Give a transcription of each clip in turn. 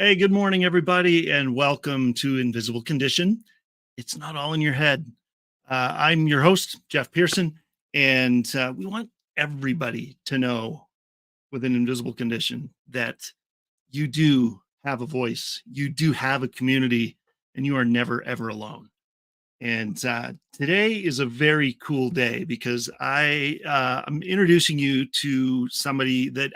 Hey, good morning, everybody, and welcome to Invisible Condition. It's not all in your head. I'm your host, Jeff Pearson, and we want everybody to know with an invisible condition that you do have a voice, you do have a community, and you are never, ever alone. And today is a very cool day because I'm introducing you to somebody that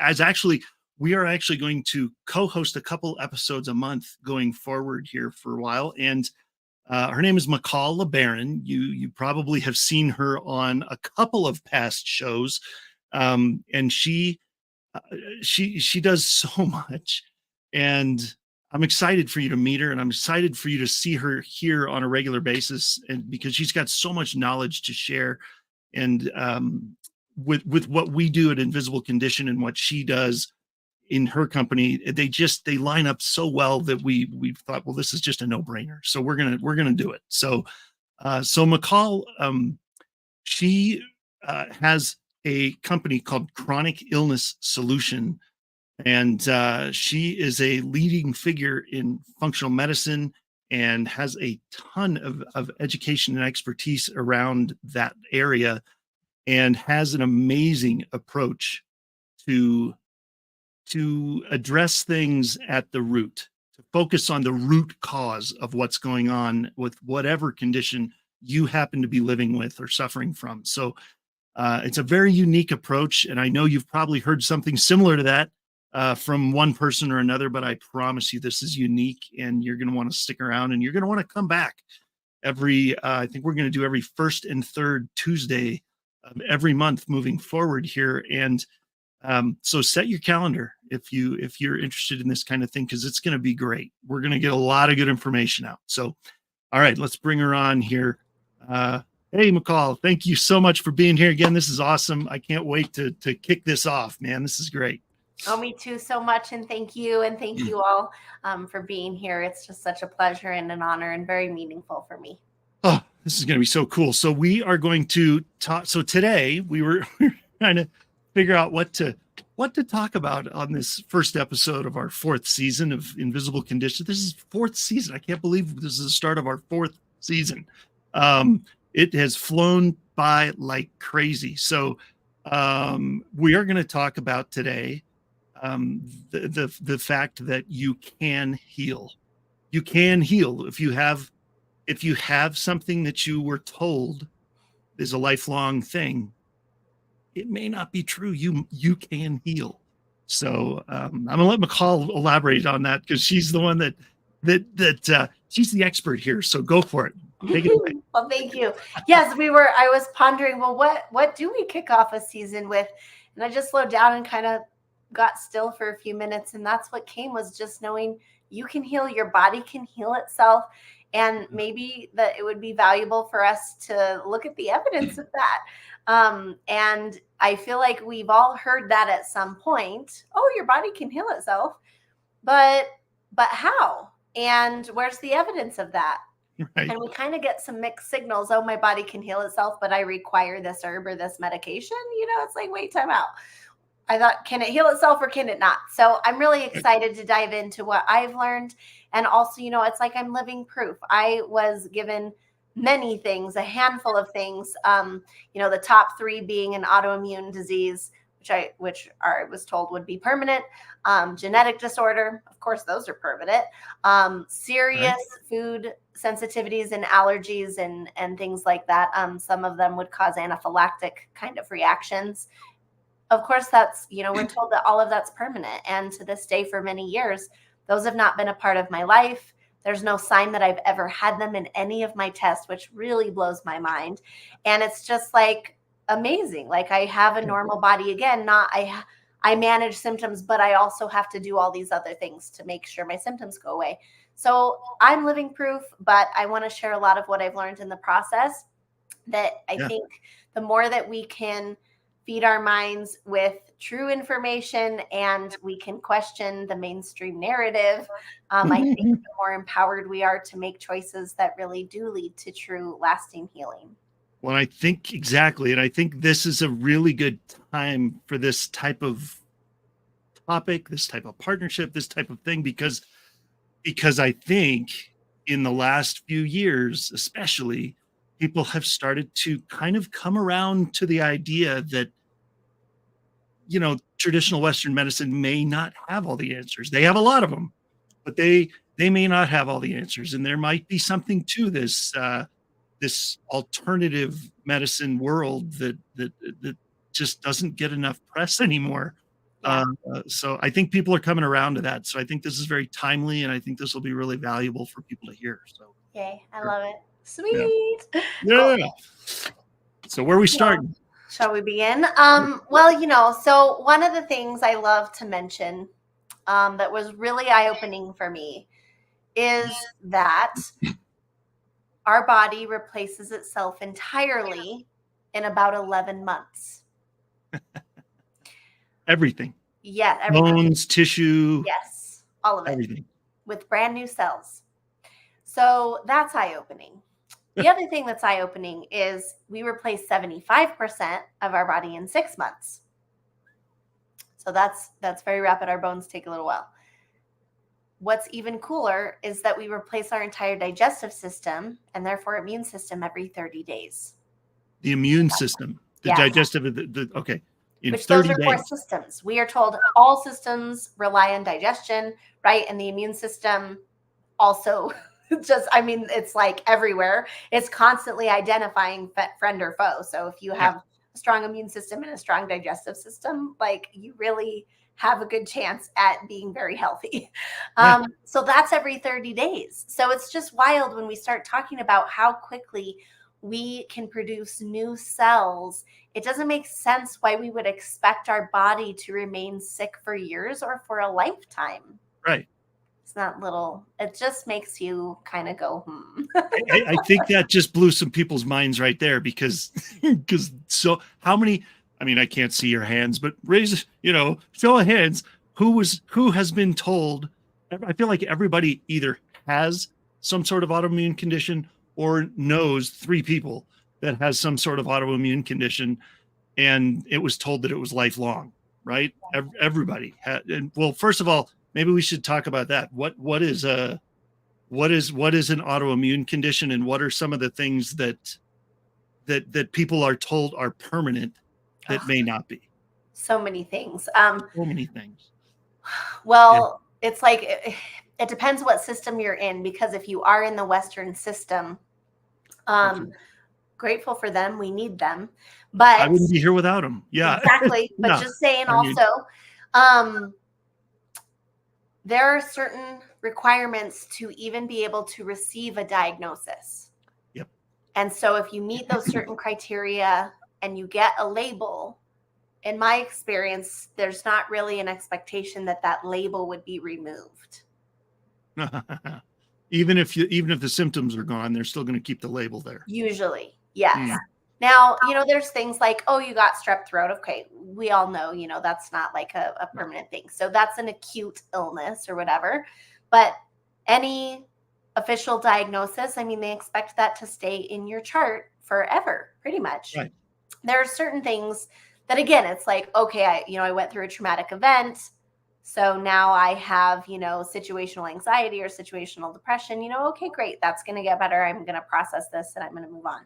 we are actually going to co-host a couple episodes a month going forward here for a while. And her name is Michal LeBaron. You probably have seen her on a couple of past shows, and uh, she does so much, and I'm excited for you to meet her, and I'm excited for you to see her here on a regular basis, and because she's got so much knowledge to share, and with what we do at Invisible Condition and what she does in her company, they line up so well that we thought, well, this is just a no brainer, so we're gonna do it. So Michal, she has a company called Chronic Illness Solution, and she is a leading figure in functional medicine and has a ton of education and expertise around that area, and has an amazing approach to address things at the root, to focus on the root cause of what's going on with whatever condition you happen to be living with or suffering from. So it's a very unique approach, and I know you've probably heard something similar to that from one person or another, but I promise you this is unique, and you're going to want to stick around, and you're going to want to come back I think we're going to do every first and third Tuesday of every month moving forward here. And so set your calendar if you're interested in this kind of thing, because it's going to be great. We're going to get a lot of good information out. So, all right, let's bring her on here. Hey, Michal, thank you so much for being here again. This is awesome. I can't wait to kick this off, man. This is great. Oh, me too, so much. And thank you all for being here. It's just such a pleasure and an honor and very meaningful for me. Oh, this is going to be so cool. So we are going to talk. So today we were trying to figure out what to talk about on this first episode of our fourth season of Invisible Condition. This is fourth season. I can't believe this is the start of our fourth season. It has flown by like crazy. So we are going to talk about today the fact that you can heal. You can heal if you have something that you were told is a lifelong thing. It may not be true. You can heal. So I'm gonna let Michal elaborate on that, because she's the one that she's the expert here. So go for it. Take it away. Well, thank you. Yes, I was pondering, well, what do we kick off a season with? And I just slowed down and kind of got still for a few minutes. And that's what came, was just knowing you can heal, your body can heal itself. And maybe that it would be valuable for us to look at the evidence of that. And I feel like we've all heard that at some point. Oh, your body can heal itself. But how? And where's the evidence of that? Right. And we kind of get some mixed signals. Oh, my body can heal itself, but I require this herb or this medication. It's like, wait, time out. I thought, can it heal itself or can it not? So I'm really excited to dive into what I've learned. And also, it's like I'm living proof. I was given many things, a handful of things, the top 3 being an autoimmune disease, which I was told would be permanent, genetic disorder. Of course, those are permanent, serious food sensitivities and allergies and things like that. Some of them would cause anaphylactic kind of reactions. Of course, that's, we're told that all of that's permanent. And to this day, for many years, those have not been a part of my life. There's no sign that I've ever had them in any of my tests, which really blows my mind. And it's just like amazing. Like, I have a normal body again. I manage symptoms, but I also have to do all these other things to make sure my symptoms go away. So I'm living proof, but I want to share a lot of what I've learned in the process, that I think the more that we can feed our minds with true information and we can question the mainstream narrative, I think the more empowered we are to make choices that really do lead to true lasting healing. Well, I think exactly. And I think this is a really good time for this type of topic, this type of partnership, this type of thing, because because I think in the last few years, especially, people have started to kind of come around to the idea that, traditional Western medicine may not have all the answers. They have a lot of them, but they may not have all the answers, and there might be something to this alternative medicine world that just doesn't get enough press anymore. Yeah. So I think people are coming around to that. So I think this is very timely, and I think this will be really valuable for people to hear. So Yay. I sure. love it. Yeah. Sweet. Cool. Yeah. So where we Well, starting? shall we begin? Well, so one of the things I love to mention that was really eye-opening for me is that our body replaces itself entirely in about 11 months. Everything. Yeah, everything. Bones, tissue, Yes, all of it everything. with brand new cells. So that's eye-opening. The other thing that's eye-opening is we replace 75% of our body in 6 months. So that's very rapid. Our bones take a little while. What's even cooler is that we replace our entire digestive system and therefore immune system every 30 days. The immune system, the Yes. digestive, okay, in Which those 30 are 4 days. systems. We are told all systems rely on digestion, right? And the immune system also it's like everywhere. It's constantly identifying friend or foe. So if you have a strong immune system and a strong digestive system, like you really have a good chance at being very healthy. Yeah. So that's every 30 days. So it's just wild when we start talking about how quickly we can produce new cells. It doesn't make sense why we would expect our body to remain sick for years or for a lifetime. Right. It's not little. It just makes you kind of go, I think that just blew some people's minds right there because so how many, I mean, I can't see your hands, but raise, show of hands, who has been told. I feel like everybody either has some sort of autoimmune condition or knows 3 people that has some sort of autoimmune condition, and it was told that it was lifelong, right? Everybody had. And well, first of all, maybe we should talk about that. What is an autoimmune condition, and what are some of the things that people are told are permanent that may not be? So many things. So many things. Well, it's like it depends what system you're in, because if you are in the Western system, grateful for them, we need them, but I wouldn't be here without them. Yeah, exactly. But yeah. just saying, there are certain requirements to even be able to receive a diagnosis. Yep. And so if you meet those certain criteria and you get a label, in my experience, there's not really an expectation that label would be removed. Even if the symptoms are gone, they're still going to keep the label there. Usually, yes. Now, there's things like, oh, you got strep throat. Okay, we all know, that's not like a permanent thing. So that's an acute illness or whatever. But any official diagnosis, I mean, they expect that to stay in your chart forever, pretty much. Right. There are certain things that, again, it's like, okay, I went through a traumatic event. So now I have, situational anxiety or situational depression, okay, great. That's going to get better. I'm going to process this and I'm going to move on.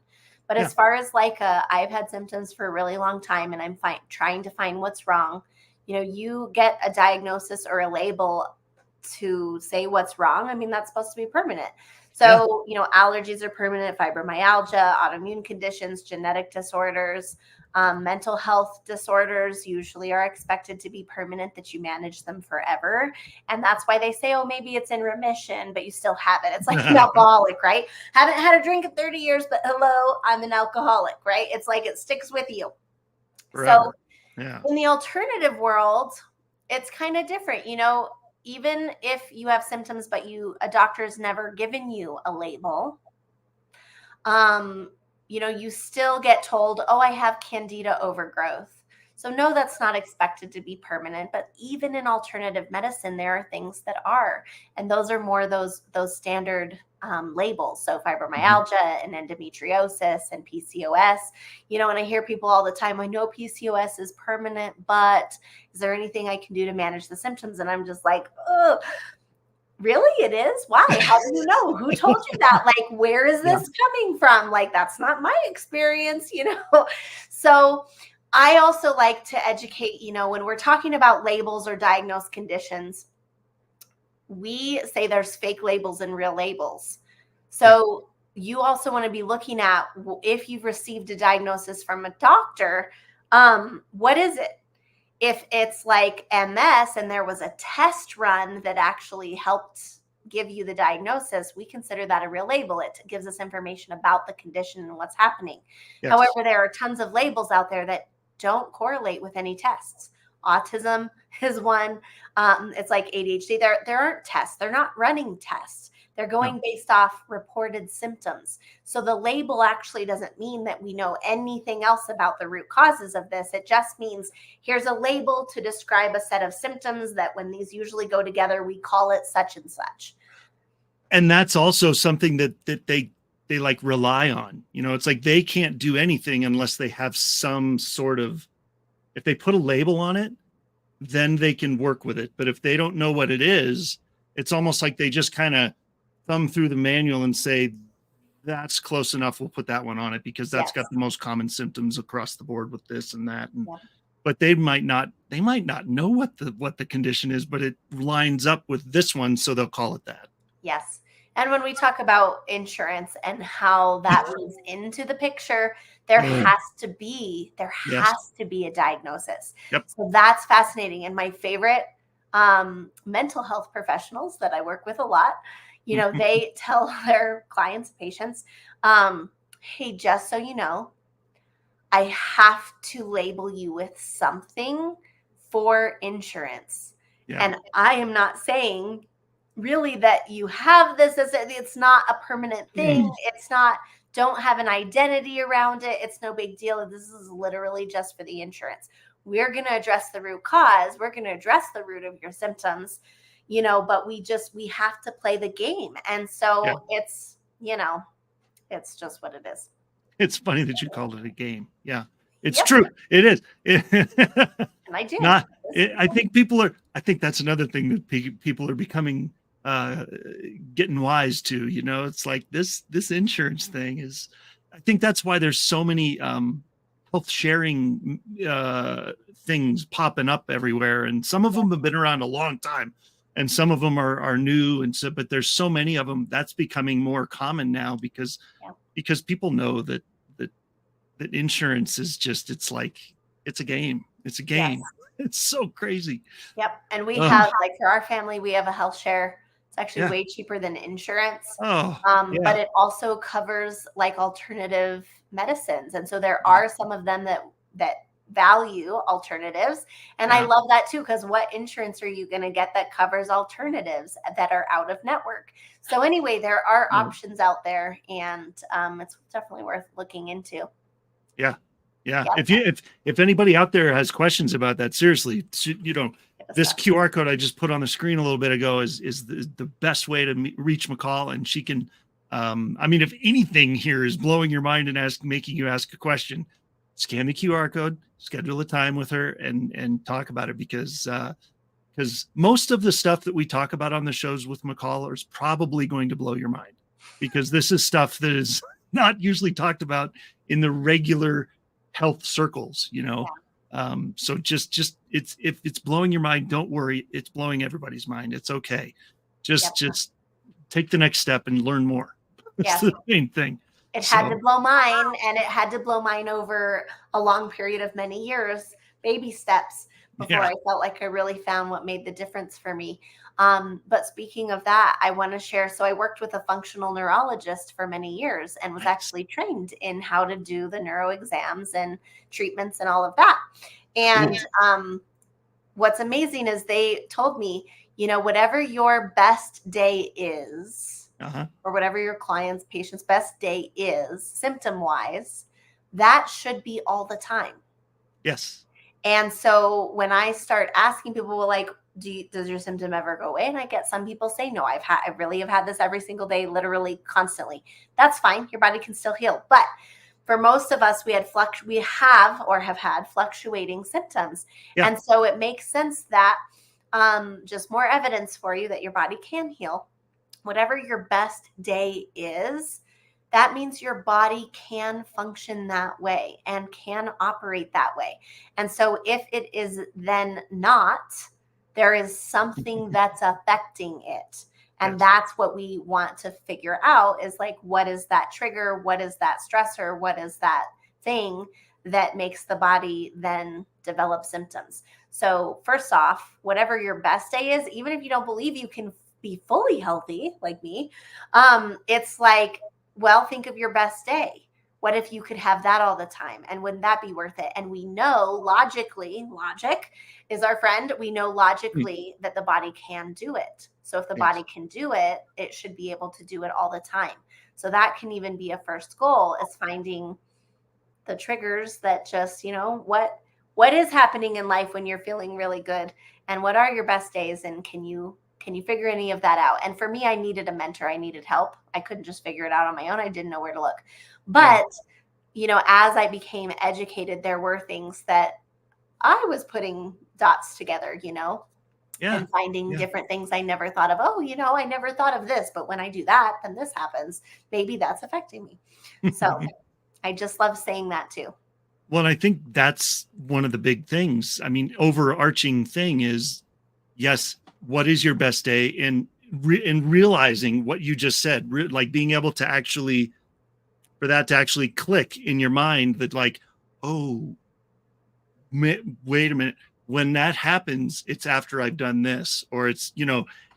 But as far as I've had symptoms for a really long time and I'm trying to find what's wrong, you get a diagnosis or a label to say what's wrong. I mean, that's supposed to be permanent. So, allergies are permanent, fibromyalgia, autoimmune conditions, genetic disorders, mental health disorders usually are expected to be permanent, that you manage them forever. And that's why they say, oh, maybe it's in remission, but you still have it. It's like an alcoholic, right? Haven't had a drink in 30 years, but hello, I'm an alcoholic, right? It's like it sticks with you. Forever. So in the alternative world, it's kind of different. Even if you have symptoms, but a doctor's never given you a label, you still get told, oh, I have candida overgrowth. So no, that's not expected to be permanent. But even in alternative medicine, there are things that are, and those are more those standard labels. So fibromyalgia and endometriosis and PCOS, and I hear people all the time, I know PCOS is permanent, but is there anything I can do to manage the symptoms? And I'm just like, oh, Really? It is? Why? How do you know? Who told you that? Like, where is Yeah. this coming from? Like, that's not my experience, you know? So I also like to educate, you know, when we're talking about labels or diagnosed conditions, we say there's fake labels and real labels. So you also want to be looking at, if you've received a diagnosis from a doctor, what is it? If it's like MS and there was a test run that actually helped give you the diagnosis, we consider that a real label. It gives us information about the condition and what's happening. Yes. However, there are tons of labels out there that don't correlate with any tests. Autism is one. It's like ADHD. There aren't tests. They're not running tests. They're going based off reported symptoms. So the label actually doesn't mean that we know anything else about the root causes of this. It just means here's a label to describe a set of symptoms that when these usually go together, we call it such and such. And that's also something that they like rely on. You know, it's like they can't do anything unless they have some sort of, if they put a label on it, then they can work with it. But if they don't know what it is, it's almost like they just kind of thumb through the manual and say, that's close enough. We'll put that one on it because that's got the most common symptoms across the board with this and that. And, but they might not know what the condition is, but it lines up with this one. So they'll call it that. Yes. And when we talk about insurance and how that moves into the picture, there has to be a diagnosis. Yep. So that's fascinating. And my favorite mental health professionals that I work with a lot, you know, they tell their clients, patients, hey, just so you know, I have to label you with something for insurance. Yeah. And I am not saying really that you have this as it's not a permanent thing. It's not, don't have an identity around it. It's no big deal. This is literally just for the insurance. We're going to address the root cause. We're going to address the root of your symptoms, you know, but we have to play the game. And so it's, you know, it's just what it is. It's funny that you called it a game. Yeah, it's true. It is. And I do. I think that's another thing that people are becoming, getting wise to. You know, it's like this insurance thing is, I think that's why there's so many health sharing things popping up everywhere. And some of them have been around a long time and some of them are new. And so, but there's so many of them that's becoming more common now because people know that insurance is just, it's like, it's a game. It's a game. Yes. It's so crazy. Yep. And we have, like, for our family, we have a health share. It's actually way cheaper than insurance. But it also covers like alternative medicines. And so there are some of them that value alternatives. And I love that too, because what insurance are you going to get that covers alternatives that are out of network? So anyway, there are options out there, and it's definitely worth looking into. Yeah. If anybody out there has questions about that, seriously, you know, this QR code I just put on the screen a little bit ago is the best way to reach Michal, and she can, I mean, if anything here is blowing your mind and making you ask a question, scan the QR code, schedule a time with her and talk about it, because most of the stuff that we talk about on the shows with Michal is probably going to blow your mind, because this is stuff that is not usually talked about in the regular health circles, you know. So just if it's blowing your mind, don't worry. It's blowing everybody's mind. It's okay. Just take the next step and learn more. That's the main thing. It had to blow mine, and it had to blow mine over a long period of many years, baby steps, before I felt like I really found what made the difference for me. But speaking of that, I want to share. So I worked with a functional neurologist for many years and was actually trained in how to do the neuro exams and treatments and all of that. And what's amazing is they told me, you know, whatever your best day is, or whatever your client's patient's best day is, symptom wise, that should be all the time. Yes. And so when I start asking people, well, like, does your symptom ever go away? And I get some people say, no, I really have had this every single day, literally constantly. That's fine. Your body can still heal. But for most of us, we have had fluctuating symptoms. And so it makes sense that just more evidence for you that your body can heal. Whatever your best day is, that means your body can function that way and can operate that way. And so if it is then not, there is something that's affecting it. And Yes. that's what we want to figure out, is like, what is that trigger? What is that stressor? What is that thing that makes the body then develop symptoms? So first off, whatever your best day is, even if you don't believe you can be fully healthy like me, it's like, well, think of your best day. What if you could have that all the time? And wouldn't that be worth it? And we know logically, logic is our friend. We know logically that the body can do it. So if the Yes. body can do it, it should be able to do it all the time. So that can even be a first goal, is finding the triggers that just, what is happening in life when you're feeling really good, and what are your best days, and can you figure any of that out? And for me, I needed a mentor. I needed help. I couldn't just figure it out on my own. I didn't know where to look. But, as I became educated, there were things that I was putting dots together, and finding different things I never thought of. Oh, I never thought of this, but when I do that, then this happens. Maybe that's affecting me. So I just love saying that too. Well, and I think that's one of the big things. I mean, overarching thing is, yes, what is your best day? And realizing what you just said, like being able to actually, for that to actually click in your mind that like, oh, wait a minute. When that happens, it's after I've done this, or it's,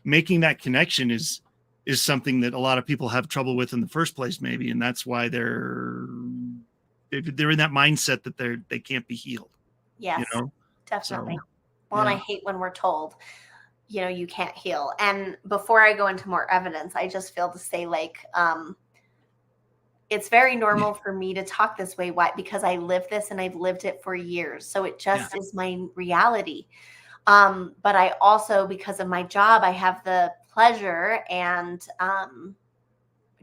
making that connection is something that a lot of people have trouble with in the first place, maybe. And that's why they're in that mindset that they can't be healed. Yes, definitely. So, well, and I hate when we're told, you can't heal. And before I go into more evidence, I just feel to say, like, it's very normal for me to talk this way. Why? Because I live this and I've lived it for years. So it just is my reality. But I also, because of my job, I have the pleasure and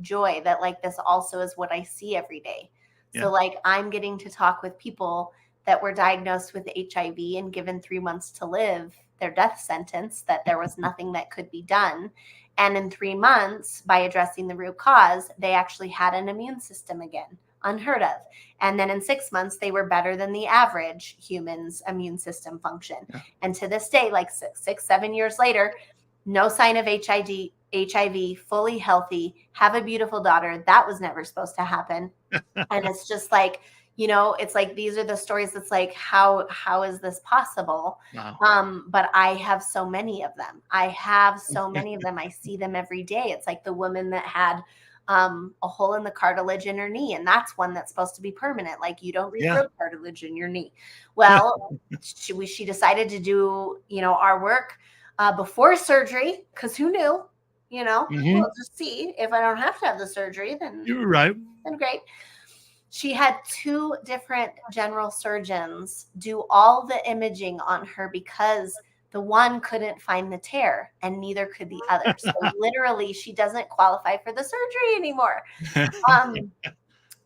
joy that, like, this also is what I see every day. So like, I'm getting to talk with people that were diagnosed with HIV and given 3 months to live their death sentence, that there was nothing that could be done. And in 3 months, by addressing the root cause, they actually had an immune system again, unheard of. And then in 6 months, they were better than the average human's immune system function. And to this day, like 7 years later, no sign of HIV, fully healthy, have a beautiful daughter. That was never supposed to happen. And it's just like, it's like, these are the stories that's like, how is this possible? Wow. But I have so many of them. I see them every day. It's like the woman that had a hole in the cartilage in her knee, and that's one that's supposed to be permanent. Like, you don't regrow cartilage in your knee. Well, she decided to do, our work before surgery, because who knew? We'll just see. If I don't have to have the surgery, then You're right. Then great. She had 2 different general surgeons do all the imaging on her, because the one couldn't find the tear and neither could the other. So literally, she doesn't qualify for the surgery anymore.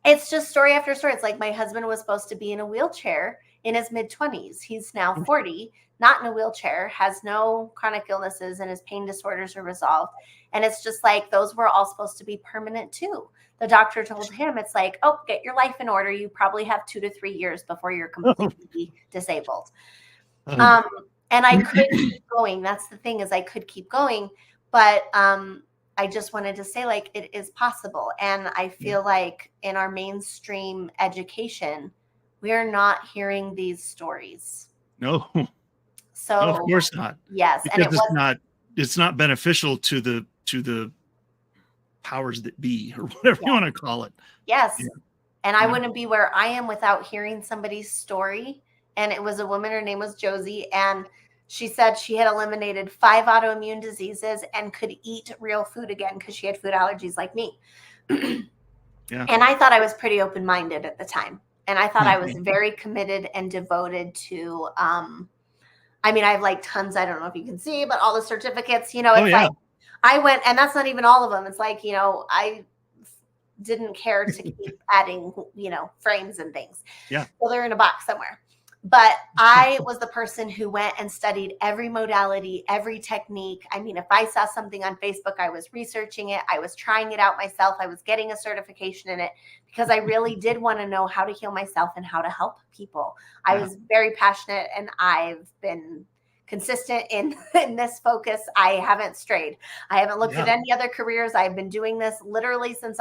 It's just story after story. It's like, my husband was supposed to be in a wheelchair in his mid-20s. He's now 40, not in a wheelchair, has no chronic illnesses, and his pain disorders are resolved. And it's just like, those were all supposed to be permanent too. The doctor told him, it's like, oh, get your life in order. You probably have 2 to 3 years before you're completely disabled. And I could keep going. That's the thing, is I could keep going. But I just wanted to say, like, it is possible. And I feel like in our mainstream education, we are not hearing these stories. No. So No, of course not. Yes. Because it's not beneficial to the powers that be, or whatever you want to call it. Yes. Yeah. And I wouldn't be where I am without hearing somebody's story. And it was a woman, her name was Josie, and she said she had eliminated 5 autoimmune diseases and could eat real food again because she had food allergies like me. And I thought I was pretty open-minded at the time. And I thought I was very committed and devoted to, I have like tons, I don't know if you can see, but all the certificates, it's like, I went, and that's not even all of them. It's like, I didn't care to keep adding, frames and things. Yeah. Well, they're in a box somewhere. But I was the person who went and studied every modality, every technique. I mean, if I saw something on Facebook, I was researching it. I was trying it out myself. I was getting a certification in it because I really did want to know how to heal myself and how to help people. I was very passionate, and I've been consistent in this focus. I haven't strayed. I haven't looked at any other careers. I've been doing this literally since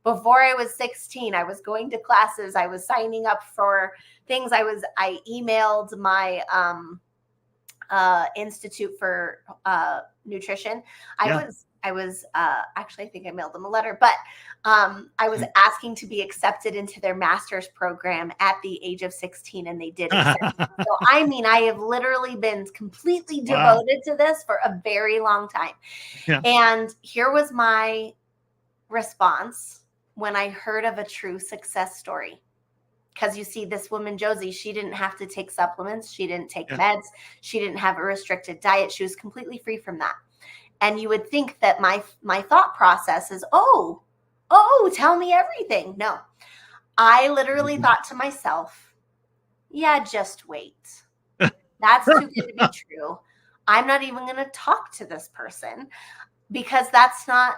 before I was 16. I was going to classes. I was signing up for things. I emailed my Institute for Nutrition. I was actually, I think I mailed them a letter, but I was asking to be accepted into their master's program at the age of 16, and they did accept me. So, I mean, I have literally been completely devoted to this for a very long time. Yeah. And here was my response when I heard of a true success story. Because you see, this woman, Josie, she didn't have to take supplements. She didn't take meds. She didn't have a restricted diet. She was completely free from that. And you would think that my thought process is, oh, tell me everything. No, I literally thought to myself, yeah, just wait. That's too good to be true. I'm not even going to talk to this person because that's not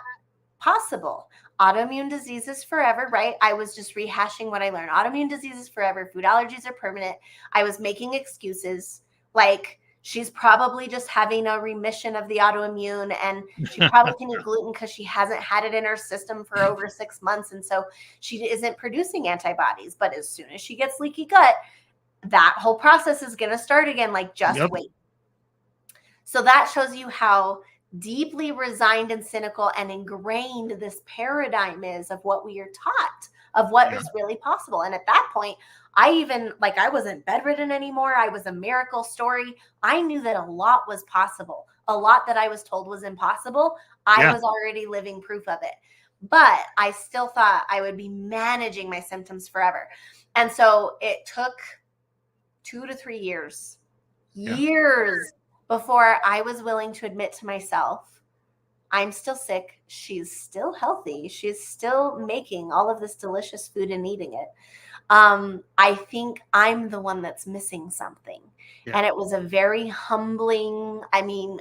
possible. Autoimmune diseases forever, right? I was just rehashing what I learned. Autoimmune diseases forever. Food allergies are permanent. I was making excuses like, she's probably just having a remission of the autoimmune, and she probably can eat gluten because she hasn't had it in her system for over 6 months. And so she isn't producing antibodies. But as soon as she gets leaky gut, that whole process is going to start again. Like, just wait. So that shows you how deeply resigned and cynical and ingrained this paradigm is of what we are taught, of what is really possible. And at that point, I wasn't bedridden anymore. I was a miracle story. I knew that a lot was possible. A lot that I was told was impossible, I was already living proof of it. But I still thought I would be managing my symptoms forever. And so it took 2 to 3 years before I was willing to admit to myself, I'm still sick. She's still healthy. She's still making all of this delicious food and eating it. I think I'm the one that's missing something. Yeah. And it was a very humbling,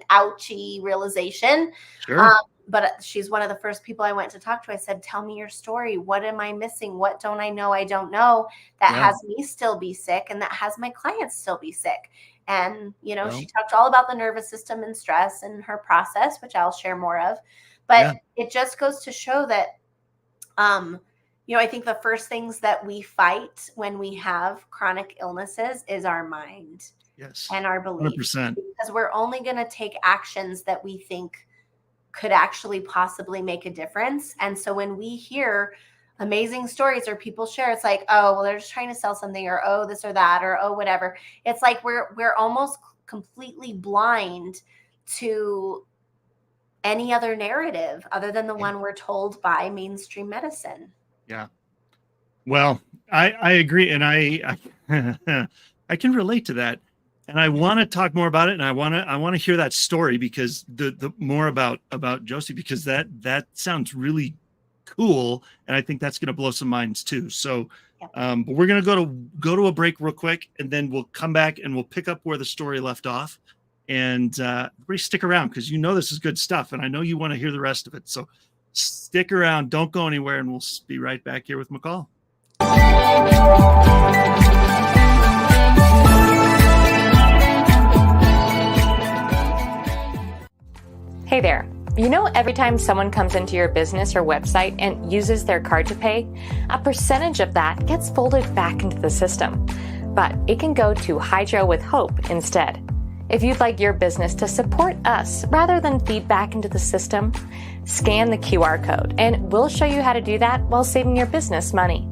ouchy realization. Sure. But she's one of the first people I went to talk to. I said, tell me your story. What am I missing? What don't I know? I don't know. That has me still be sick, and that has my clients still be sick. And, she talked all about the nervous system and stress and her process, which I'll share more of. But it just goes to show that, I think the first things that we fight when we have chronic illnesses is our mind and our beliefs. 100%. Because we're only going to take actions that we think could actually possibly make a difference. And so when we hear amazing stories or people share, it's like, oh, well, they're just trying to sell something, or oh, this or that, or oh, whatever. It's like we're almost completely blind to any other narrative other than the one we're told by mainstream medicine. Yeah. Well, I agree. And I can relate to that. And I want to talk more about it. And I want to hear that story, because the more about Josie, because that sounds really cool. And I think that's going to blow some minds too. So, but we're going to go to a break real quick, and then we'll come back and we'll pick up where the story left off. And everybody stick around, because this is good stuff. And I know you want to hear the rest of it. So stick around. Don't go anywhere. And we'll be right back here with Michal. Hey there. Every time someone comes into your business or website and uses their card to pay, a percentage of that gets folded back into the system. But it can go to Hydro with Hope instead. If you'd like your business to support us rather than feed back into the system, scan the QR code, and we'll show you how to do that while saving your business money.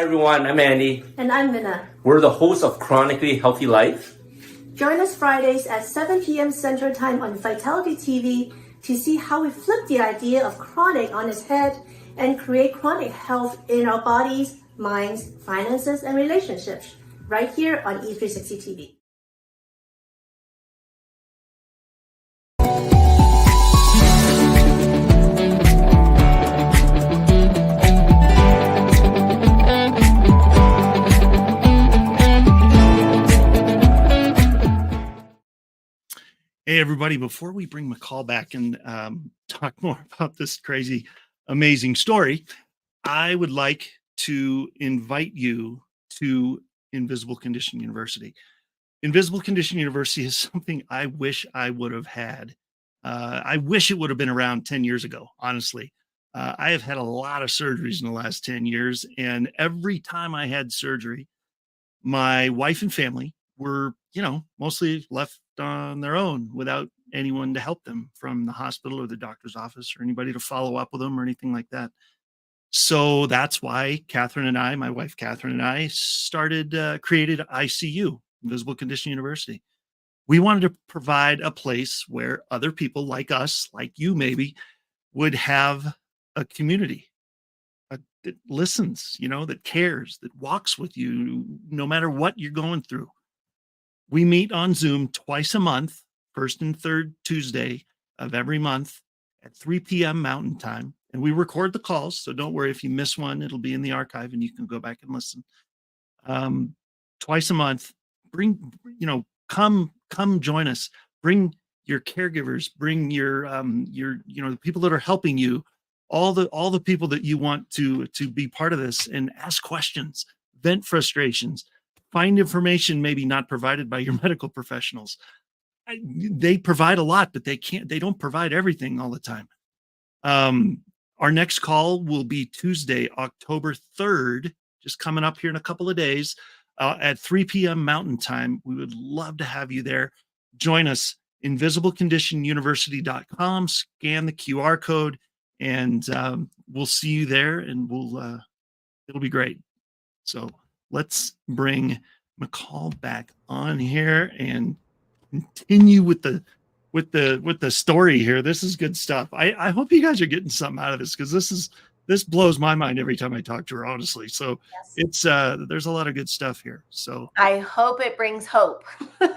Hi everyone, I'm Andy. And I'm Minna. We're the hosts of Chronically Healthy Life. Join us Fridays at 7 p.m. Central Time on Vitality TV to see how we flip the idea of chronic on its head and create chronic health in our bodies, minds, finances, and relationships, right here on E360 TV. Hey, everybody, before we bring Michal back and talk more about this crazy, amazing story, I would like to invite you to Invisible Condition University. Invisible Condition University is something I wish I would have had. I wish it would have been around 10 years ago, honestly. I have had a lot of surgeries in the last 10 years, and every time I had surgery, my wife and family were, mostly left on their own without anyone to help them from the hospital or the doctor's office or anybody to follow up with them or anything like that. So that's why my wife Catherine and I created ICU, Invisible Condition University. We wanted to provide a place where other people like us, like you maybe, would have a community that listens, that cares, that walks with you no matter what you're going through. We meet on Zoom twice a month, first and third Tuesday of every month at 3 p.m. Mountain Time. And we record the calls. So don't worry, if you miss one, it'll be in the archive and you can go back and listen. Twice a month, come join us. Bring your caregivers, bring your the people that are helping you, all the people that you want to be part of this, and ask questions, vent frustrations, find information maybe not provided by your medical professionals. They provide a lot, but they don't provide everything all the time. Our next call will be Tuesday, October 3rd, just coming up here in a couple of days at 3 p.m. Mountain Time. We would love to have you there. Join us, invisibleconditionuniversity.com, scan the QR code, and we'll see you there, and it'll be great. So let's bring Michal back on here and continue with the story here. This is good stuff. I hope you guys are getting something out of this, because this blows my mind every time I talk to her, honestly. So yes. It's there's a lot of good stuff here. So I hope it brings hope.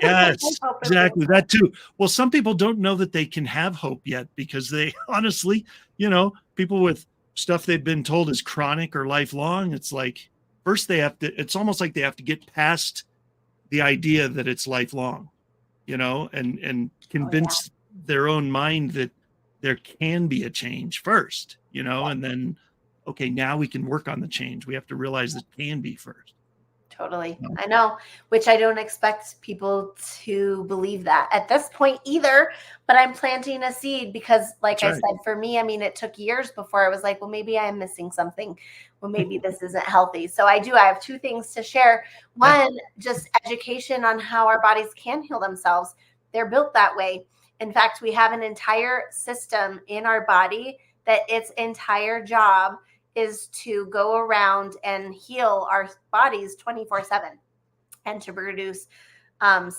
Yes, exactly. That too. Well, some people don't know that they can have hope yet, because they honestly, people with stuff they've been told is chronic or lifelong, it's like first it's almost like they have to get past the idea that it's lifelong, and convince their own mind that there can be a change first, and then, okay, now we can work on the change. We have to realize it can be first. Totally. I know, which I don't expect people to believe that at this point either, but I'm planting a seed because, like I said, for me, it took years before I was like, well, maybe I am missing something. Well, maybe this isn't healthy. So I have two things to share. One, just education on how our bodies can heal themselves. They're built that way. In fact, we have an entire system in our body that its entire job is to go around and heal our bodies 24/7 and to produce to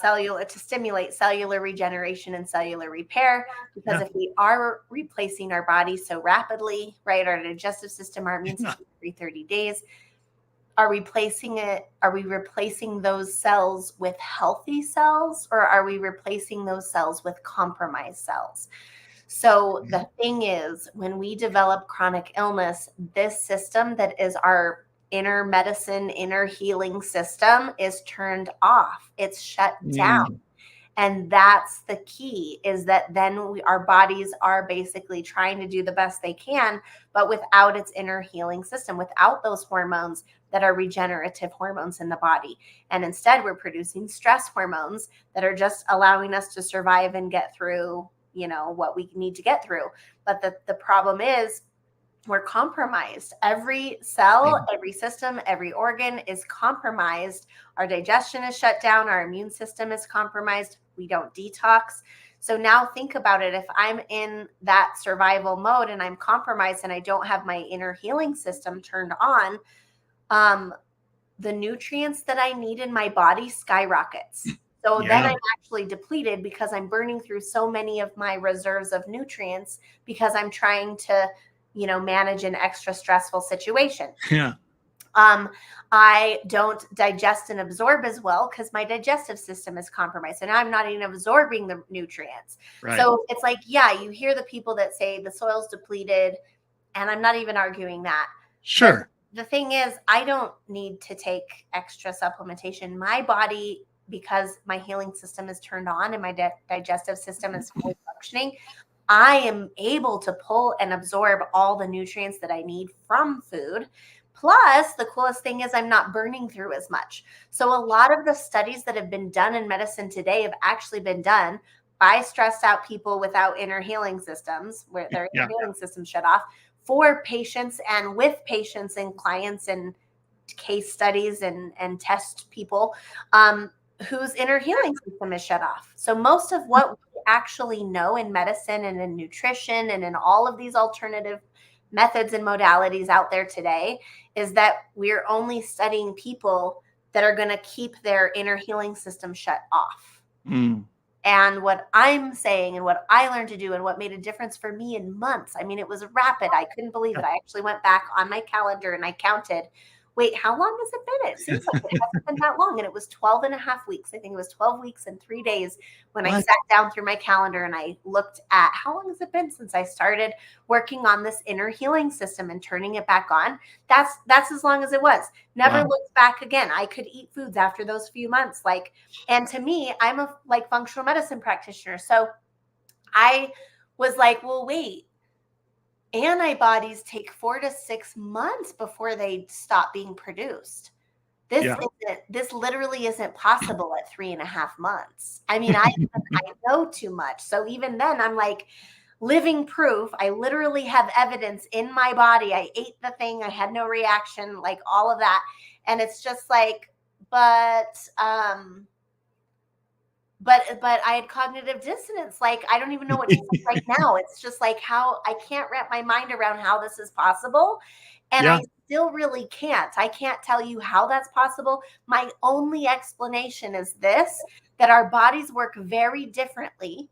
stimulate cellular regeneration and cellular repair. Because if we are replacing our body so rapidly, right, our digestive system, our immune system every 30 days, are we replacing those cells with healthy cells, or are we replacing those cells with compromised cells? So the thing is, when we develop chronic illness, this system that is our inner medicine, inner healing system is turned off. It's shut down. And that's the key, is that then our bodies are basically trying to do the best they can, but without its inner healing system, without those hormones that are regenerative hormones in the body. And instead, we're producing stress hormones that are just allowing us to survive and get through what we need to get through. But the problem is, we're compromised. Every cell, every system, every organ is compromised. Our digestion is shut down. Our immune system is compromised. We don't detox. So now think about it. If I'm in that survival mode and I'm compromised and I don't have my inner healing system turned on, the nutrients that I need in my body skyrockets. So then I'm actually depleted because I'm burning through so many of my reserves of nutrients because I'm trying to, manage an extra stressful situation. Yeah. I don't digest and absorb as well because my digestive system is compromised and I'm not even absorbing the nutrients. Right. So it's like, you hear the people that say the soil's depleted, and I'm not even arguing that. Sure. But the thing is, I don't need to take extra supplementation. My body, because my healing system is turned on and my digestive system is fully functioning, I am able to pull and absorb all the nutrients that I need from food. Plus, the coolest thing is I'm not burning through as much. So a lot of the studies that have been done in medicine today have actually been done by stressed out people without inner healing systems, where their inner healing system shut off, for patients and with patients and clients and case studies and test people whose inner healing system is shut off. So most of what we actually know in medicine and in nutrition and in all of these alternative methods and modalities out there today is that we're only studying people that are going to keep their inner healing system shut off. And what I'm saying and what I learned to do and what made a difference for me in months, I mean, it was rapid. I couldn't believe it. I actually went back on my calendar and I counted, wait, how long has it been? It seems like it hasn't been that long. And it was 12 and a half weeks. I think it was 12 weeks and 3 days when I sat down through my calendar and I looked at how long has it been since I started working on this inner healing system and turning it back on. That's as long as it was. Never looked back again. I could eat foods after those few months. And to me, I'm a functional medicine practitioner. So I was like, well, wait. Antibodies take 4 to 6 months before they stop being produced. This literally isn't possible at 3.5 months. I mean, I know too much. So even then I'm like living proof. I literally have evidence in my body. I ate the thing. I had no reaction, like all of that. And it's just like, but I had cognitive dissonance. Like, I don't even know what it's like now. It's just like how I can't wrap my mind around how this is possible. And I still really can't. I can't tell you how that's possible. My only explanation is this, that our bodies work very differently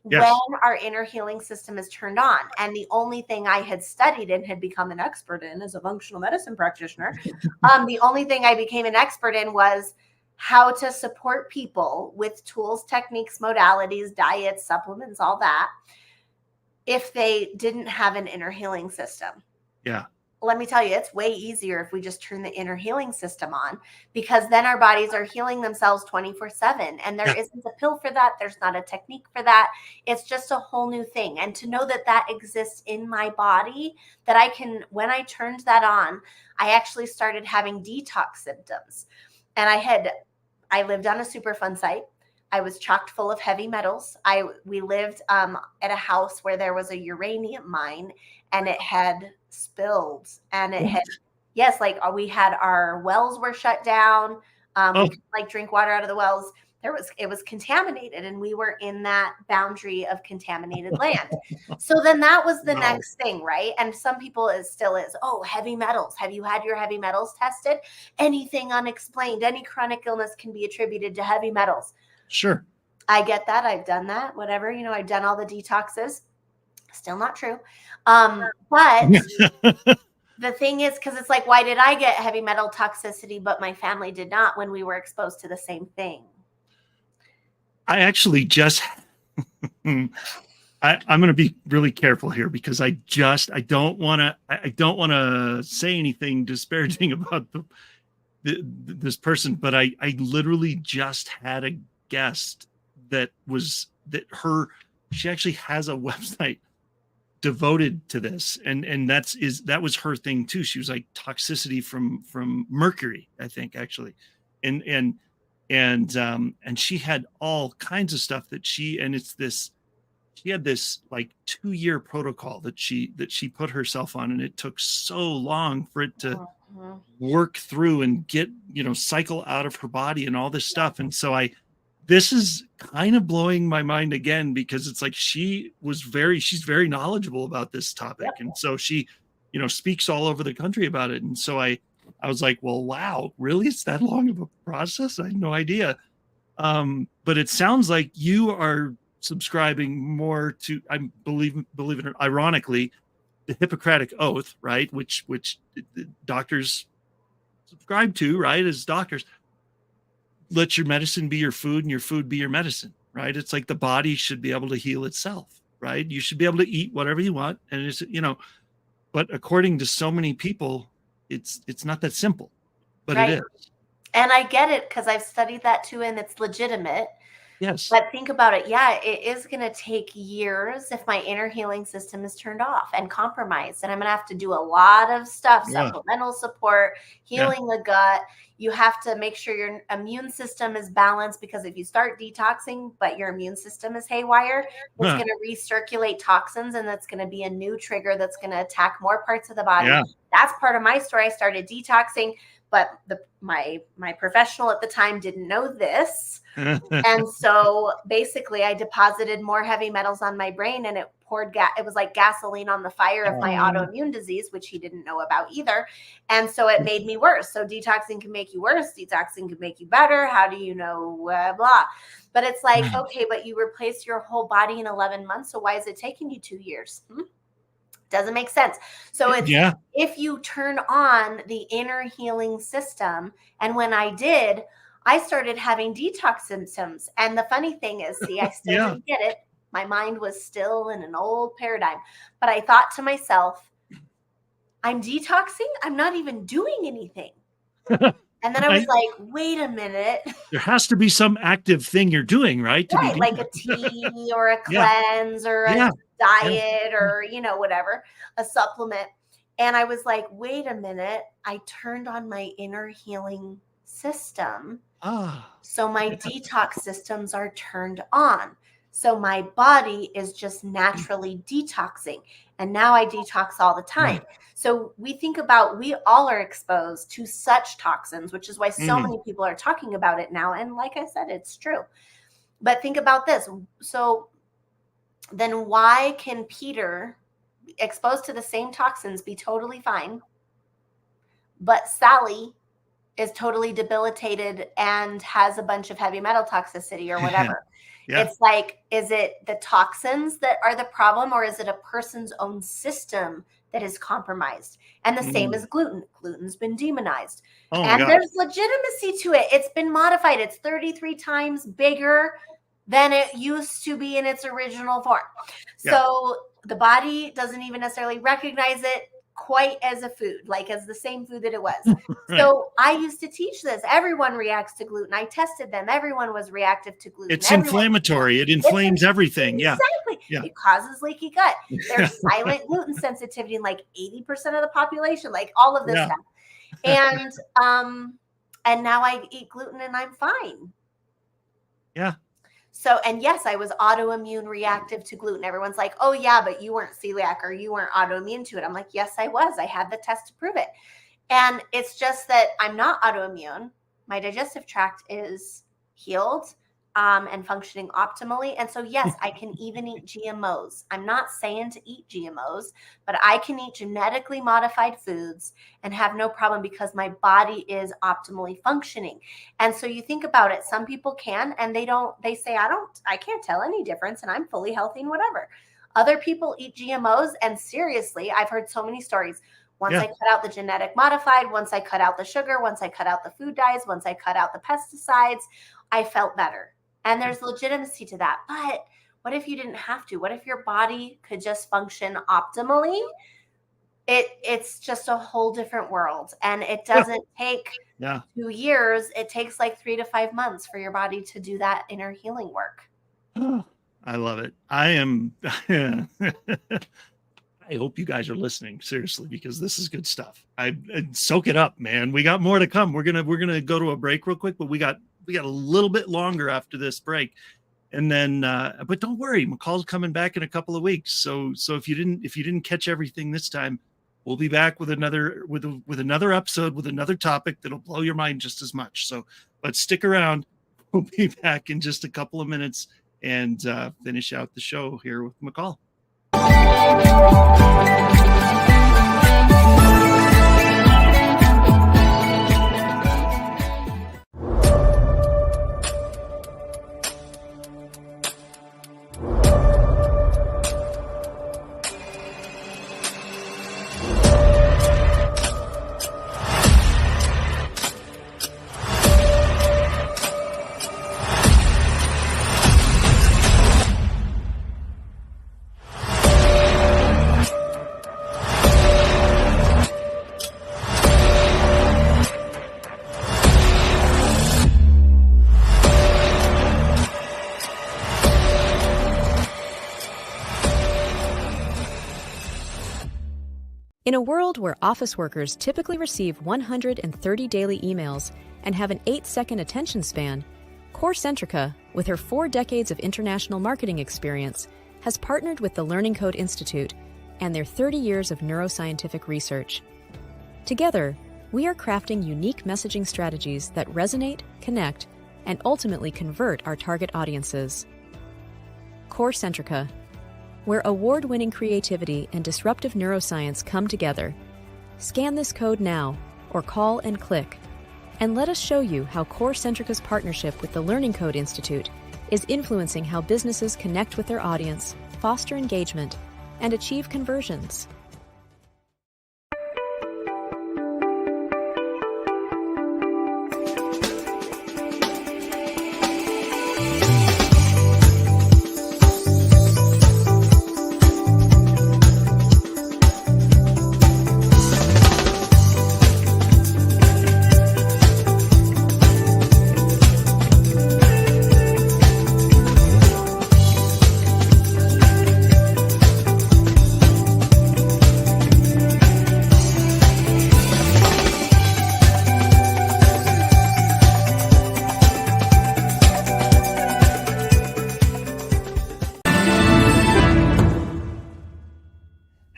when our inner healing system is turned on. And the only thing I had studied and had become an expert in as a functional medicine practitioner, the only thing I became an expert in was how to support people with tools, techniques, modalities, diets, supplements, all that, if they didn't have an inner healing system. Yeah. Let me tell you, it's way easier if we just turn the inner healing system on, because then our bodies are healing themselves 24/7. And there isn't a pill for that. There's not a technique for that. It's just a whole new thing. And to know that that exists in my body, that I can, when I turned that on, I actually started having detox symptoms. And I lived on a Superfund site. I was chocked full of heavy metals. We lived at a house where there was a uranium mine, and it had spilled, and it had, we had our wells were shut down. We could drink water out of the wells. It was contaminated, and we were in that boundary of contaminated land. So then that was the next thing, right? And some people still is, heavy metals. Have you had your heavy metals tested? Anything unexplained, any chronic illness can be attributed to heavy metals. Sure. I get that. I've done that, whatever, I've done all the detoxes. Still not true. But the thing is, because it's like, why did I get heavy metal toxicity, but my family did not when we were exposed to the same thing? I actually just, I'm going to be really careful here, because I don't want to say anything disparaging about this person, but I literally just had a guest she actually has a website devoted to this. And that was her thing too. She was like toxicity from mercury, I think, actually. And she had all kinds of stuff she had this like 2-year protocol that she put herself on, and it took so long for it to work through and get, cycle out of her body and all this stuff. And so this is kind of blowing my mind again, because it's like she's very knowledgeable about this topic. And so she, speaks all over the country about it. And so I was like, well, wow, really? It's that long of a process? I had no idea. But it sounds like you are subscribing more to, I believe it or ironically, the Hippocratic Oath, right? Which doctors subscribe to, right? As doctors, let your medicine be your food and your food be your medicine, right? It's like the body should be able to heal itself, right? You should be able to eat whatever you want. And it's, but according to so many people, it's not that simple, but Right. it is. And I get it because I've studied that too, and it's legitimate. Yes. But think about it. Yeah, it is going to take years if my inner healing system is turned off and compromised. And I'm going to have to do a lot of stuff, supplemental support, healing the gut. You have to make sure your immune system is balanced, because if you start detoxing, but your immune system is haywire, it's going to recirculate toxins, and that's going to be a new trigger that's going to attack more parts of the body. Yeah. That's part of my story. I started detoxing, but my professional at the time didn't know this. And so basically I deposited more heavy metals on my brain, and it poured it was like gasoline on the fire of my autoimmune disease, which he didn't know about either. And so it made me worse. So detoxing can make you worse. Detoxing can make you better. How do you know? Blah. But it's like, okay, but you replaced your whole body in 11 months. So why is it taking you 2 years? Doesn't make sense. So it's, if you turn on the inner healing system, and when I did, I started having detox symptoms. And the funny thing is, see, I still didn't get it. My mind was still in an old paradigm. But I thought to myself, I'm detoxing? I'm not even doing anything. And then I was like, wait a minute. There has to be some active thing you're doing, right? To be like a tea or a cleanse or a diet or, whatever, a supplement. And I was like, wait a minute. I turned on my inner healing system. So my detox systems are turned on. So my body is just naturally detoxing. And now I detox all the time. So we all are exposed to such toxins, which is why so many people are talking about it now. And like I said, it's true. But think about this. So then why can Peter, exposed to the same toxins, be totally fine, but Sally is totally debilitated and has a bunch of heavy metal toxicity or whatever? It's like, is it the toxins that are the problem, or is it a person's own system that is compromised? And the same as gluten. Gluten's been demonized. And there's legitimacy to it. It's been modified. It's 33 times bigger than it used to be in its original form. So the body doesn't even necessarily recognize it quite as a food, like as the same food that it was. So I used to teach this. Everyone reacts to gluten. I tested them. Everyone was reactive to gluten. It's inflammatory. It inflames everything. Exactly. It causes leaky gut. There's silent gluten sensitivity in like 80% of the population, like all of this stuff. And now I eat gluten and I'm fine. So, and yes, I was autoimmune reactive to gluten. Everyone's like, oh yeah, but you weren't celiac or you weren't autoimmune to it. I'm like, yes, I was. I had the test to prove it. And it's just that I'm not autoimmune. My digestive tract is healed and functioning optimally. And so, yes, I can even eat GMOs. I'm not saying to eat GMOs, but I can eat genetically modified foods and have no problem because my body is optimally functioning. And so you think about it, some people can, and they say, I can't tell any difference and I'm fully healthy and whatever. Other people eat GMOs, and seriously, I've heard so many stories. Once I cut out the genetic modified, once I cut out the sugar, once I cut out the food dyes, once I cut out the pesticides, I felt better. And there's legitimacy to that. But what if you didn't have to? What if your body could just function optimally? It's just a whole different world. And it doesn't take 2 years. It takes like 3 to 5 months for your body to do that inner healing work. I love it. I hope you guys are listening, seriously, because this is good stuff. I soak it up, man. We got more to come. We're gonna go to a break real quick, but we got a little bit longer after this break, and then but don't worry, McCall's coming back in a couple of weeks. So if you didn't catch everything this time, we'll be back with another episode with another topic that'll blow your mind just as much. So let's stick around. We'll be back in just a couple of minutes and finish out the show here with McCall. In a world where office workers typically receive 130 daily emails and have an 8-second attention span, CoreCentrica, with her 4 decades of international marketing experience, has partnered with the Learning Code Institute and their 30 years of neuroscientific research. Together, we are crafting unique messaging strategies that resonate, connect, and ultimately convert our target audiences. CoreCentrica, where award-winning creativity and disruptive neuroscience come together. Scan this code now, or call and click, and let us show you how CoreCentrica's partnership with the Learning Code Institute is influencing how businesses connect with their audience, foster engagement, and achieve conversions.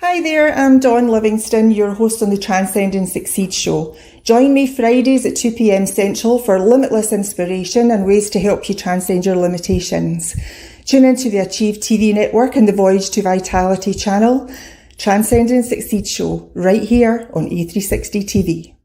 Hi there, I'm Dawn Livingston, your host on the Transcend and Succeed show. Join me Fridays at 2 p.m. Central for limitless inspiration and ways to help you transcend your limitations. Tune into the Achieve TV network and the Voyage to Vitality channel. Transcend and Succeed show, right here on A360 TV.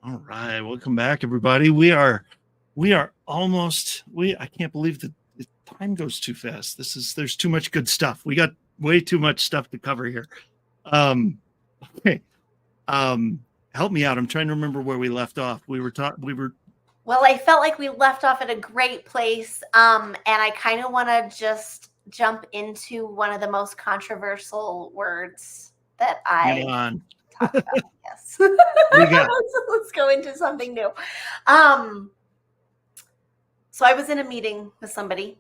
All right, welcome back, everybody. We are almost. I can't believe that the time goes too fast. There's too much good stuff. We got way too much stuff to cover here. Okay, help me out. I'm trying to remember where we left off. Well, I felt like we left off at a great place, and I kind of want to just jump into one of the most controversial words that I talk about. Yes. Let's go into something new. So I was in a meeting with somebody,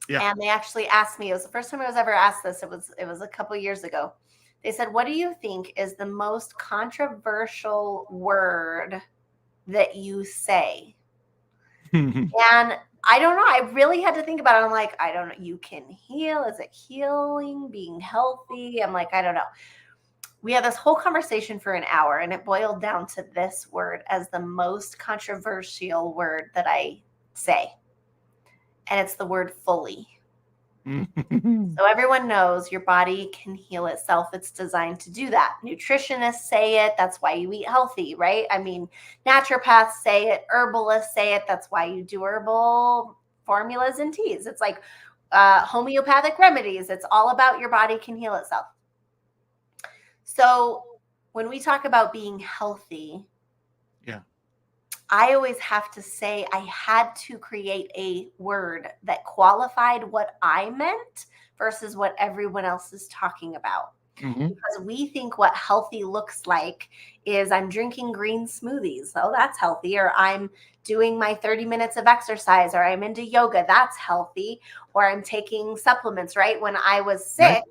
and they actually asked me. It was the first time I was ever asked this. It was a couple years ago. They said, "What do you think is the most controversial word that you say?" And I don't know. I really had to think about it. I'm like, I don't know. You can heal. Is it healing? Being healthy? I'm like, I don't know. We had this whole conversation for an hour, and it boiled down to this word as the most controversial word that I say. And it's the word fully. So everyone knows your body can heal itself. It's designed to do that. Nutritionists say it. That's why you eat healthy, right? I mean, naturopaths say it. Herbalists say it. That's why you do herbal formulas and teas. It's like homeopathic remedies. It's all about your body can heal itself. So when we talk about being healthy, I always have to say I had to create a word that qualified what I meant versus what everyone else is talking about. Because we think what healthy looks like is I'm drinking green smoothies. Oh, that's healthy. Or I'm doing my 30 minutes of exercise, or I'm into yoga. That's healthy. Or I'm taking supplements, right? When I was sick,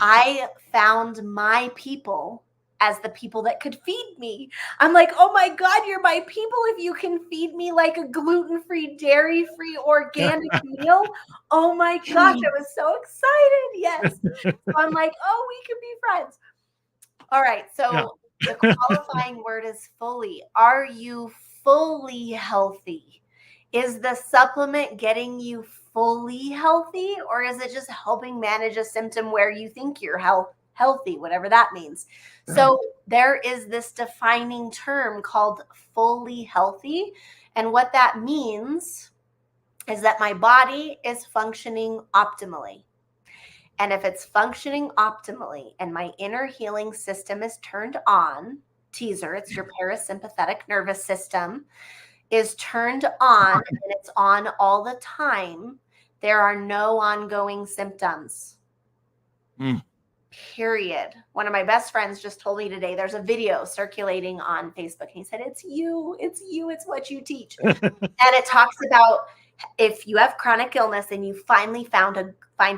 I found my people as the people that could feed me. I'm like, oh my God, you're my people. If you can feed me like a gluten-free, dairy-free, organic meal. Oh my gosh, I was so excited. Yes. So I'm like, oh, we can be friends. All right. So the qualifying word is fully. Are you fully healthy? Is the supplement getting you fully healthy, or is it just helping manage a symptom where you think you're healthy, whatever that means? So there is this defining term called fully healthy. And what that means is that my body is functioning optimally. And if it's functioning optimally and my inner healing system is turned on, teaser, it's your parasympathetic nervous system, is turned on and it's on all the time, there are no ongoing symptoms. period. One of my best friends just told me today, there's a video circulating on Facebook. And he said, it's what you teach. And it talks about if you have chronic illness and you finally find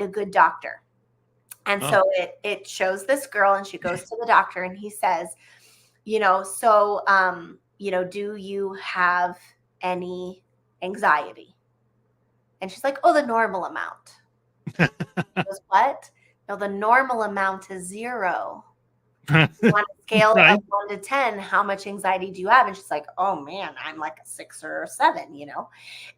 a good doctor. And so it shows this girl, and she goes to the doctor, and he says, do you have any anxiety? And she's like, oh, the normal amount. He goes, what? No, the normal amount is 0. On a scale of 1 to 10, how much anxiety do you have? And she's like, oh man, I'm like a 6 or a 7,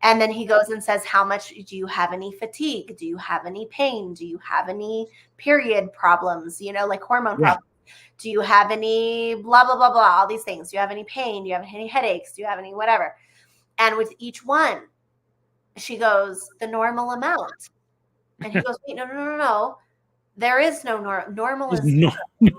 And then he goes and says, how much do you have any fatigue? Do you have any pain? Do you have any period problems, like hormone problems? Do you have any blah, blah, blah, blah, all these things? Do you have any pain? Do you have any headaches? Do you have any whatever? And with each one, she goes, the normal amount. And he goes, wait, no. There is no normal.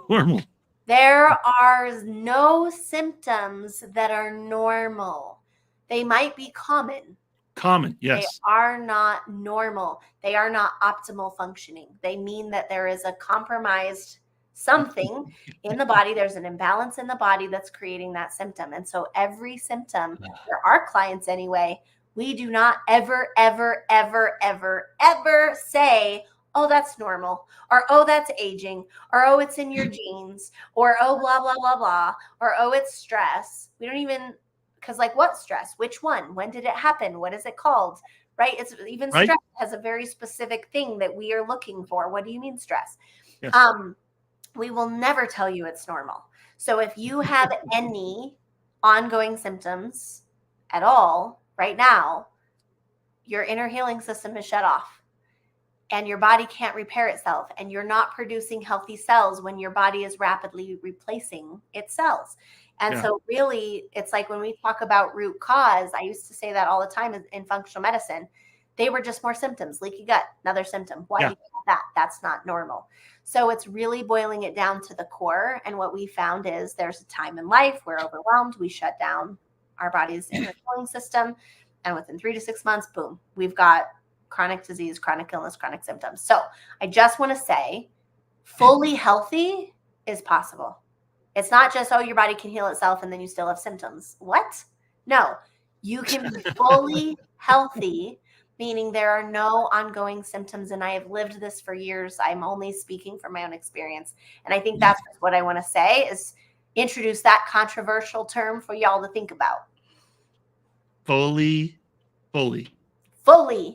Normal. There are no symptoms that are normal. They might be common. Common, yes. They are not normal. They are not optimal functioning. They mean that there is a compromised something in the body. There's an imbalance in the body that's creating that symptom. And so every symptom, for our clients anyway, we do not ever, ever, ever, ever, ever say, oh, that's normal, or oh, that's aging, or oh, it's in your genes, or oh, blah, blah, blah, blah, or oh, it's stress. We don't even, because like what stress? Which one? When did it happen? What is it called? Right? It's even stress has a very specific thing that we are looking for. What do you mean stress? Yes. We will never tell you it's normal. So if you have any ongoing symptoms at all right now, your inner healing system is shut off. And your body can't repair itself, and you're not producing healthy cells when your body is rapidly replacing its cells. And so really, it's like when we talk about root cause, I used to say that all the time in functional medicine, they were just more symptoms. Leaky gut, another symptom. Why do you have that? That's not normal. So it's really boiling it down to the core. And what we found is there's a time in life we're overwhelmed. We shut down our body's inner healing system. And within 3 to 6 months, boom, we've got chronic disease, chronic illness, chronic symptoms. So I just want to say fully healthy is possible. It's not just, oh, your body can heal itself and then you still have symptoms. What? No, you can be fully healthy, meaning there are no ongoing symptoms. And I have lived this for years. I'm only speaking from my own experience. And I think that's what I want to say is introduce that controversial term for y'all to think about. Fully healthy.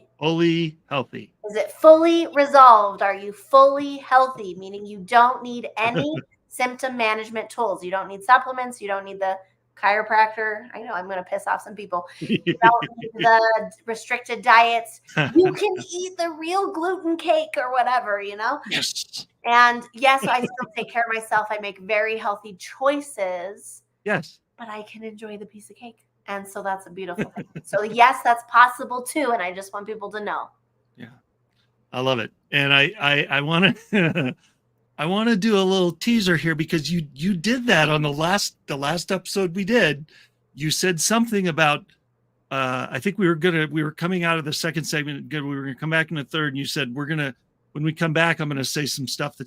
Is it fully resolved? Are you fully healthy? Meaning you don't need any symptom management tools. You don't need supplements. You don't need the chiropractor. I know I'm going to piss off some people. You don't need the restricted diets. You can eat the real gluten cake or whatever, Yes. And yes, I still take care of myself. I make very healthy choices. Yes. But I can enjoy the piece of cake. And so that's a beautiful thing. So yes, that's possible too. And I just want people to know. Yeah, I love it. And I want to, I want to do a little teaser here because you did that on the last episode we did. You said something about, I think we were coming out of the second segment. We were going to come back in the third. And you said, when we come back, I'm going to say some stuff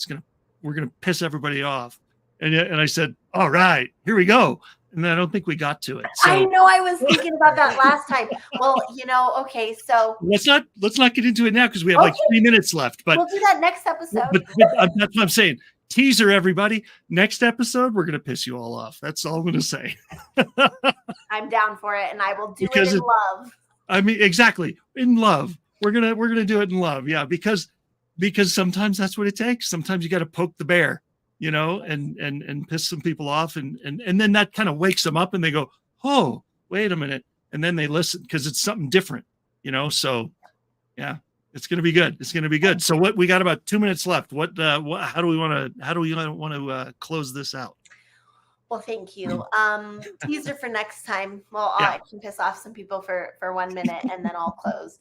we're going to piss everybody off. And I said, all right, here we go. And I don't think we got to it. So, I know I was thinking about that last time. Well, okay, so let's not get into it now because we have like 3 minutes left. But we'll do that next episode. But that's what I'm saying. Teaser, everybody. Next episode, we're gonna piss you all off. That's all I'm gonna say. I'm down for it, and I will do it in love. I mean, exactly in love. We're gonna do it in love. Yeah, because sometimes that's what it takes. Sometimes you got to poke the bear. And piss some people off. And then that kind of wakes them up and they go, oh, wait a minute. And then they listen because it's something different, so yeah, it's going to be good. It's going to be good. So we got about 2 minutes left. How do we want to close this out? Well, thank you. Teaser for next time. Well, I can piss off some people for 1 minute and then I'll close.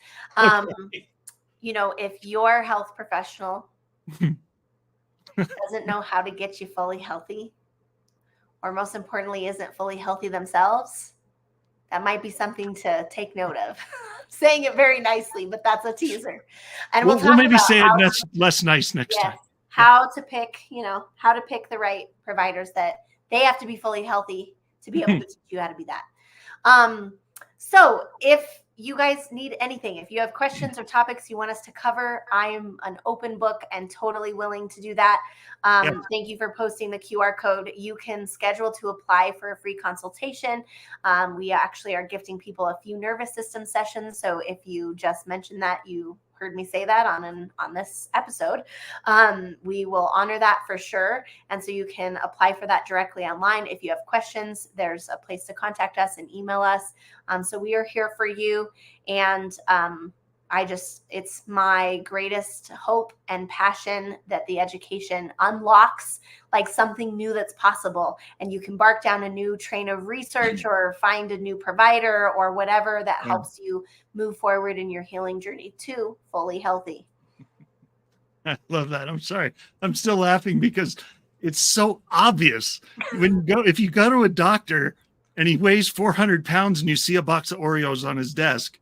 If your health professional doesn't know how to get you fully healthy, or most importantly, isn't fully healthy themselves, that might be something to take note of. Saying it very nicely, but that's a teaser. And we'll maybe say it less nice next time. how to pick, how to pick the right providers that they have to be fully healthy to be able to teach you how to be that. So if you guys need anything, if you have questions or topics you want us to cover, I am an open book and totally willing to do that. Thank you for posting the QR code. You can schedule to apply for a free consultation. We actually are gifting people a few nervous system sessions. So if you just mentioned that, you heard me say that on this episode, we will honor that for sure. And so you can apply for that directly online. If you have questions, there's a place to contact us and email us. So we are here for you. And it's my greatest hope and passion that the education unlocks like something new that's possible, and you can embark down a new train of research or find a new provider or whatever that helps you move forward in your healing journey to fully healthy. I love that. I'm sorry. I'm still laughing because it's so obvious. If you go to a doctor and he weighs 400 pounds and you see a box of Oreos on his desk,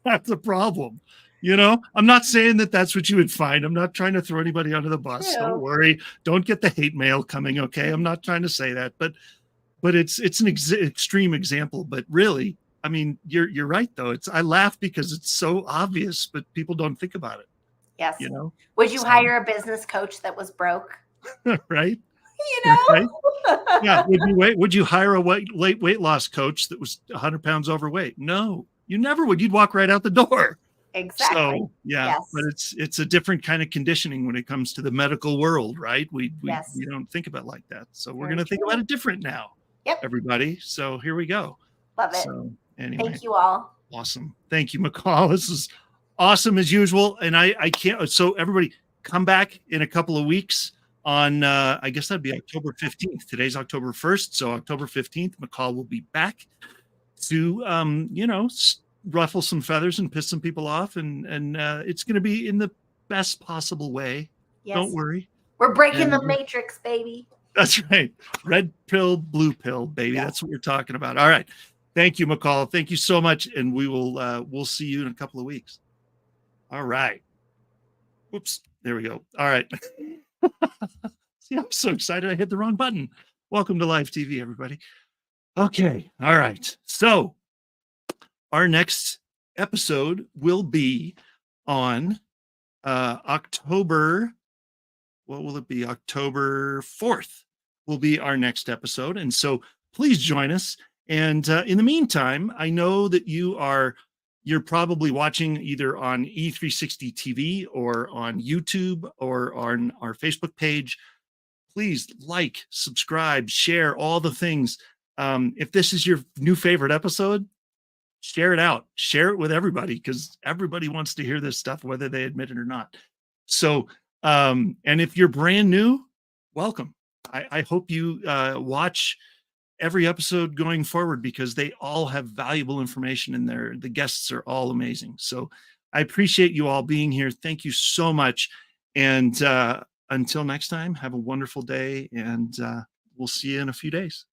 that's a problem. I'm not saying that that's what you would find. I'm not trying to throw anybody under the bus. Yeah. Don't worry. Don't get the hate mail coming. Okay. I'm not trying to say that, but it's an extreme example, but really, I mean, you're right though. I laugh because it's so obvious, but people don't think about it. Yes. Would you hire a business coach that was broke? Right. Right? Yeah. Would you hire a weight loss coach that was 100 pounds overweight? No, you never would. You'd walk right out the door. Exactly. So but it's a different kind of conditioning when it comes to the medical world, right? We don't think about it like that. So we're going to think about it different now. Yep. Everybody. So here we go. Love it. So anyway, thank you all. Awesome. Thank you, Michal. This is awesome as usual. And I can't. So everybody come back in a couple of weeks on, I guess that'd be October 15th. Today's October 1st. So October 15th, Michal will be back to, ruffle some feathers and piss some people off. And it's going to be in the best possible way. Yes. Don't worry. We're breaking the matrix, baby. That's right. Red pill, blue pill, baby. Yeah. That's what we're talking about. All right. Thank you, Michal. Thank you so much. And we'll see you in a couple of weeks. All right. Whoops. There we go. All right. See, I'm so excited. I hit the wrong button. Welcome to live TV, everybody. Okay. All right. So our next episode will be on October. What will it be? October 4th will be our next episode. And so please join us. And in the meantime, I know that you're probably watching either on E360 TV or on YouTube or on our Facebook page. Please like, subscribe, share all the things. If this is your new favorite episode, share it out, share it with everybody, because everybody wants to hear this stuff, whether they admit it or not. So, and if you're brand new, welcome. I hope you watch every episode going forward, because they all have valuable information in there. The guests are all amazing. So I appreciate you all being here. Thank you so much. And until next time, have a wonderful day, and we'll see you in a few days.